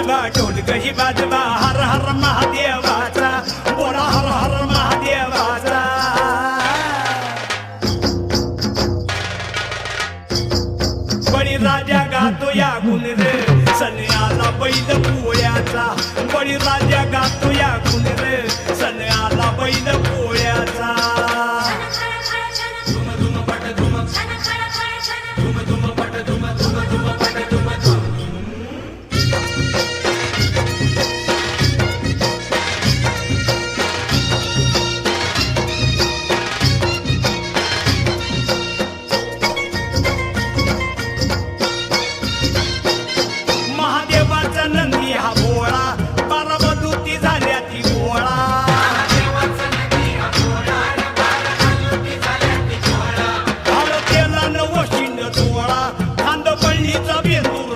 वाजवा ढोलक ही वाजवा हर हर महादेवाचा बोला हर हर महादेवाचा बळीराजा गातो या गुण रे सन्याला बैल पोळ्याचा बळीराजा गातो